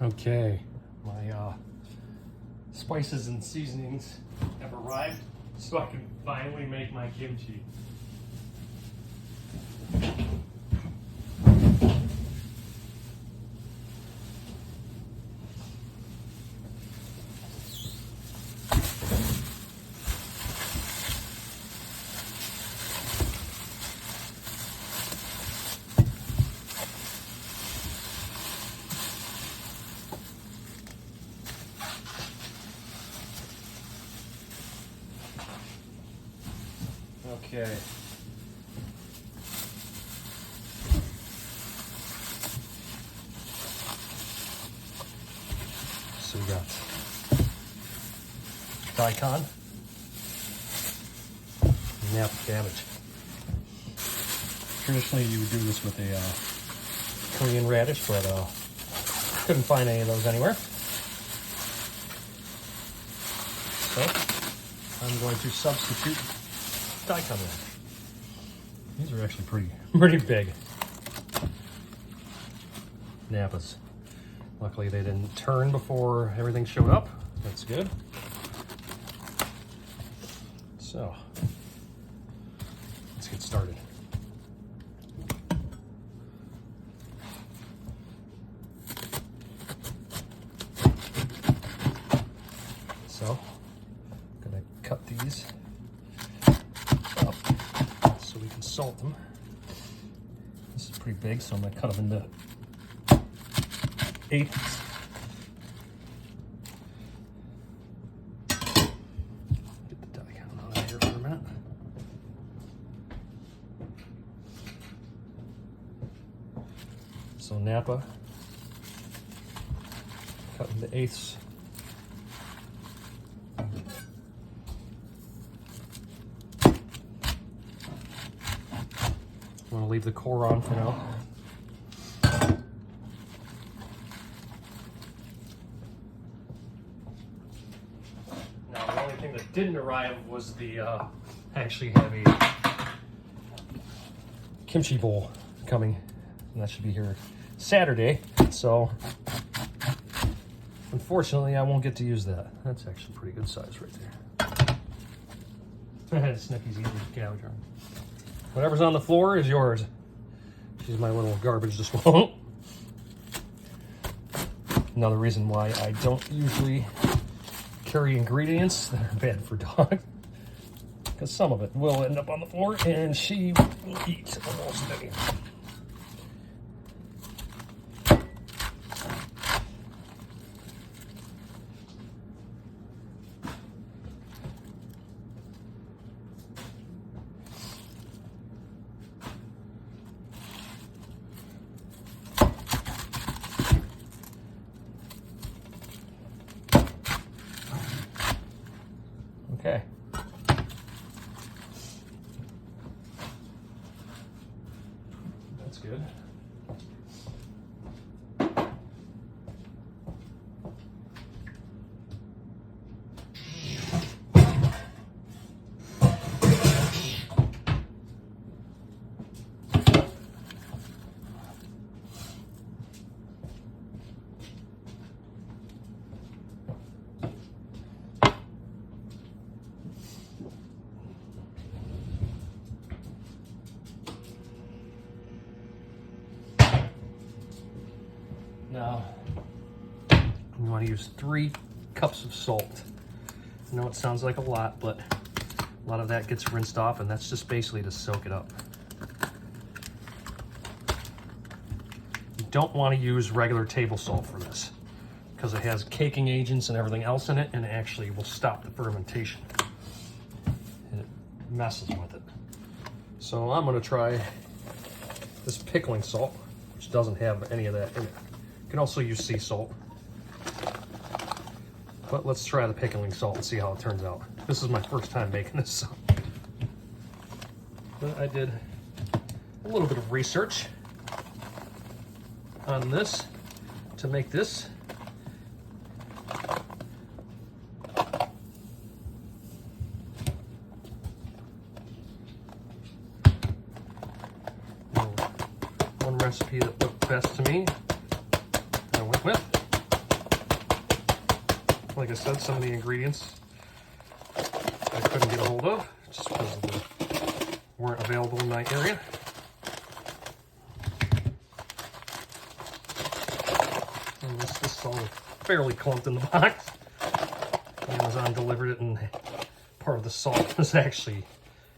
Okay, my spices and seasonings have arrived, so I can finally make my kimchi. Okay. So we got daikon, Napa cabbage. Traditionally, you would do this with a Korean radish, but couldn't find any of those anywhere. So I'm going to substitute daikon radish. These are actually pretty big Napas. Luckily they didn't turn before everything showed up. That's good. So let's get started. So I'm gonna cut these up so we can salt them. This is pretty big, so I'm gonna cut them into eighths. Get the daikon out of here for a minute. So Napa, cut into eighths. I'm gonna leave the core on for now. Now the only thing that didn't arrive was the, I actually have a kimchi bowl coming, and that should be here Saturday, so unfortunately I won't get to use that. That's actually pretty good size right there. Snicky's eating cabbage. Whatever's on the floor is yours. She's my little garbage disposal. Another reason why I don't usually carry ingredients that are bad for dogs, because some of it will end up on the floor and she will eat almost anything. Okay. That's good. Now, you want to use 3 cups of salt. I know it sounds like a lot, but a lot of that gets rinsed off, and that's just basically to soak it up. You don't want to use regular table salt for this, because it has caking agents and everything else in it, and it actually will stop the fermentation. And it messes with it. So I'm going to try this pickling salt, which doesn't have any of that in it. You can also use sea salt. But let's try the pickling salt and see how it turns out. This is my first time making this, so. But I did a little bit of research on this to make this. One recipe that looked best to me, I went with. like I said, some of the ingredients I couldn't get a hold of just because they weren't available in my area. And this is all fairly clumped in the box. Amazon delivered it, and part of the salt was actually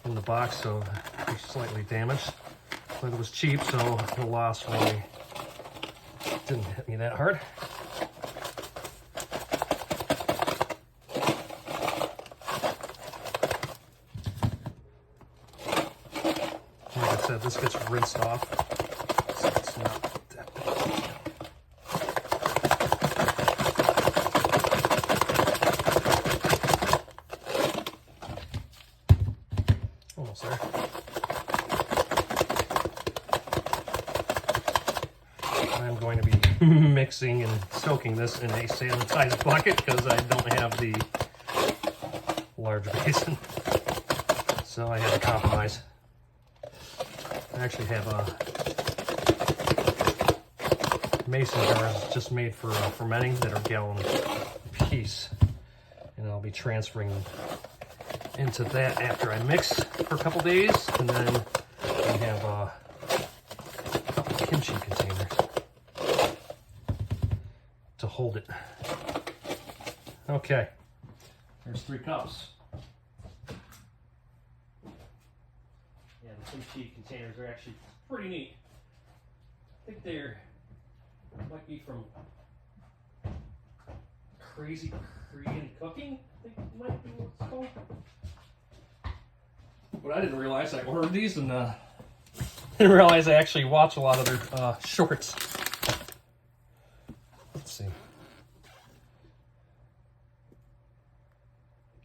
in the box, so it was slightly damaged. But it was cheap, so the loss really didn't hit me that hard. Like I said, this gets rinsed off, so it's not that bad. Almost there. I'm going to be mixing and soaking this in a sanitized bucket because I don't have the large basin. So I had to compromise. I actually have mason jars just made for fermenting that are gallon a piece. And I'll be transferring them into that after I mix for a couple days. And then I have a couple kimchi containers to hold it. Okay, there's 3 cups. Yeah, the kimchi containers are actually pretty neat. I think they're might be from Crazy Korean Cooking. I think it might be what it's called. But I didn't realize I ordered these, and didn't realize I actually watch a lot of their shorts. Let's see.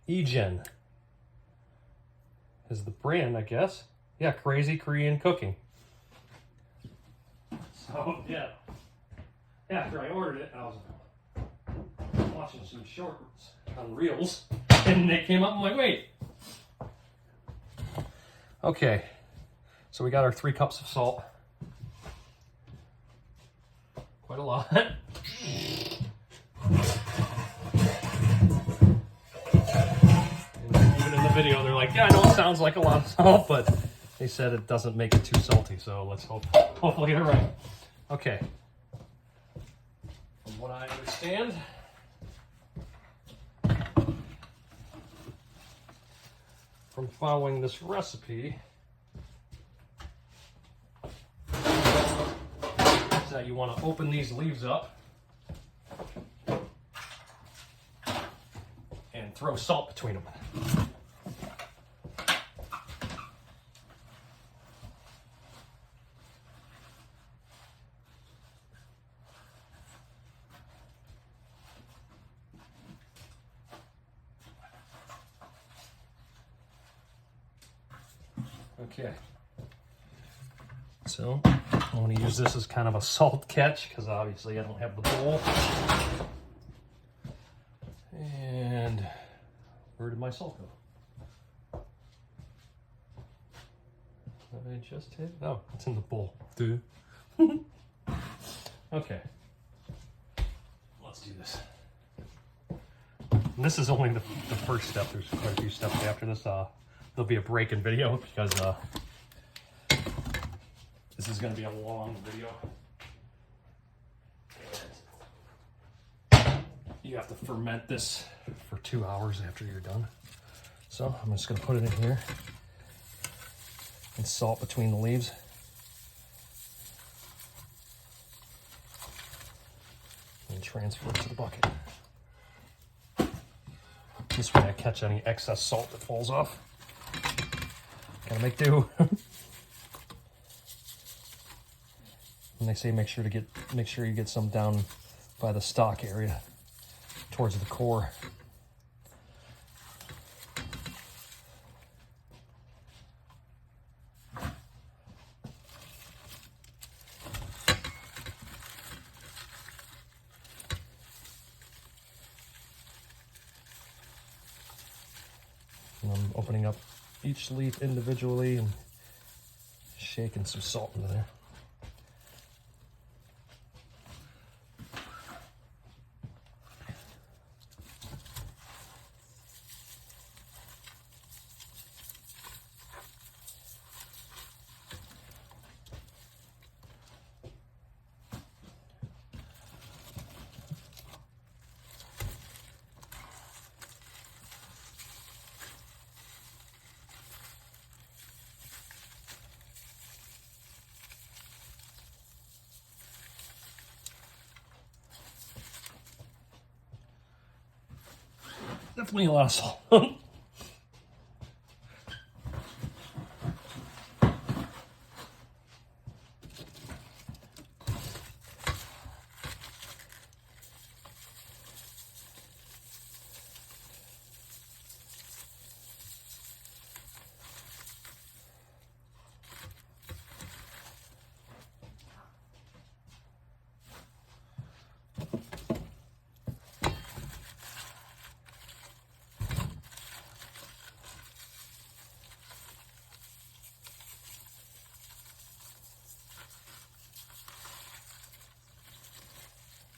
Egen is the brand, I guess. Yeah, Crazy Korean Cooking. So, yeah. After I ordered it, I was watching some shorts on Reels, and they came up, I'm like, wait. Okay, so we got our 3 cups of salt. Quite a lot. And even in the video, they're like, yeah, I know it sounds like a lot of salt, but they said it doesn't make it too salty, so let's hopefully they're right. Okay. From what I understand, from following this recipe, is that you want to open these leaves up and throw salt between them. Okay, so I'm going to use this as kind of a salt catch because obviously I don't have the bowl. And where did my salt go? Did I just hit? Oh, it's in the bowl. Dude. Okay, let's do this. And this is only the first step. There's quite a few steps after this. There'll be a break in video because this is going to be a long video. You have to ferment this for 2 hours after you're done. So I'm just going to put it in here and salt between the leaves. And transfer it to the bucket. This way I catch any excess salt that falls off. Gotta make do. And they say make sure you get some down by the stalk area towards the core. And I'm opening up each leaf individually and shaking some salt into there. definitely a lot of salt.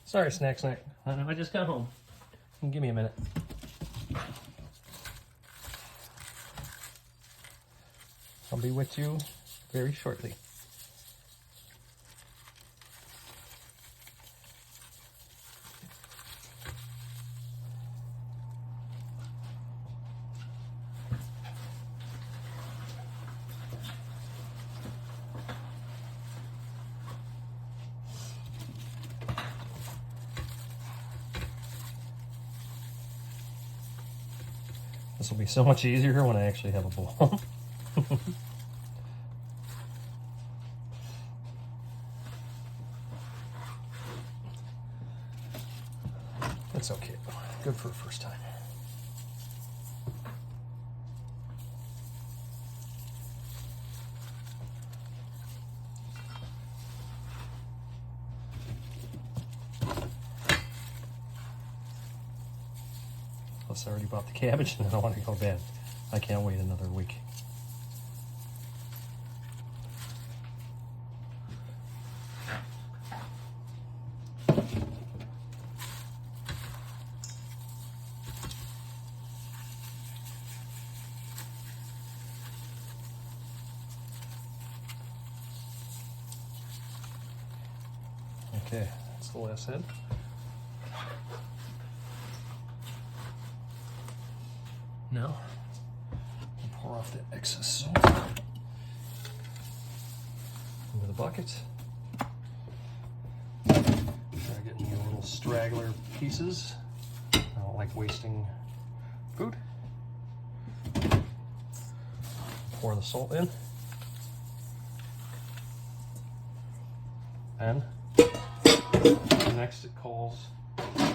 Sorry, snack. I know I just got home. Give me a minute. I'll be with you very shortly. This will be so much easier when I actually have a bowl. That's okay. Good for a first time. Plus, I already bought the cabbage and I don't want to go bad. I can't wait another week. Okay, that's the last head. Now, we'll pour off the excess salt into the bucket. Try getting any little straggler pieces. I don't like wasting food. Pour the salt in. And next it calls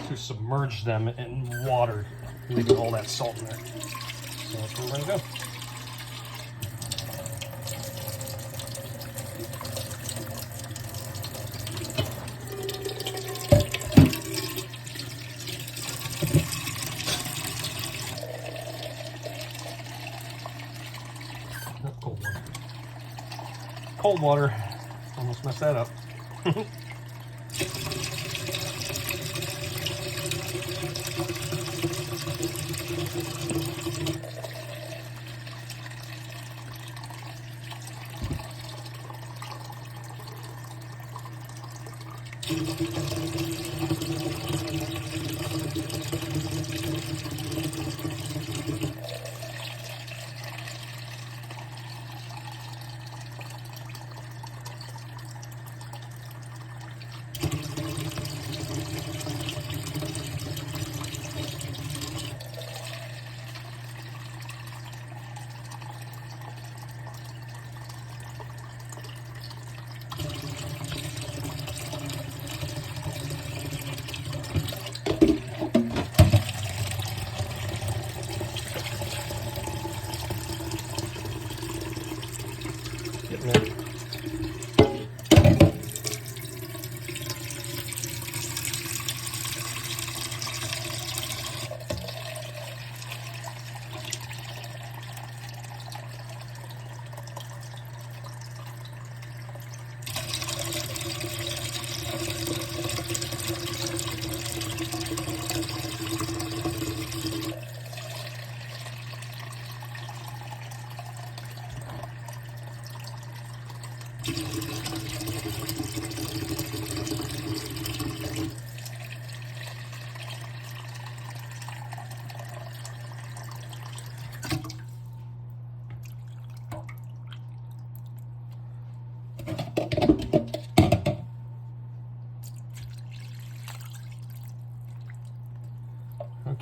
to submerge them in water, leaving all that salt in there. So that's where we're going to go. Oh, cold water. Cold water. Almost messed that up.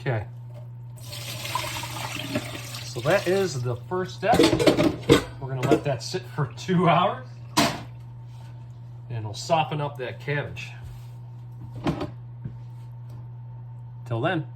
Okay. So that is the first step. We're gonna let that sit for 2 hours and it'll soften up that cabbage. Till then.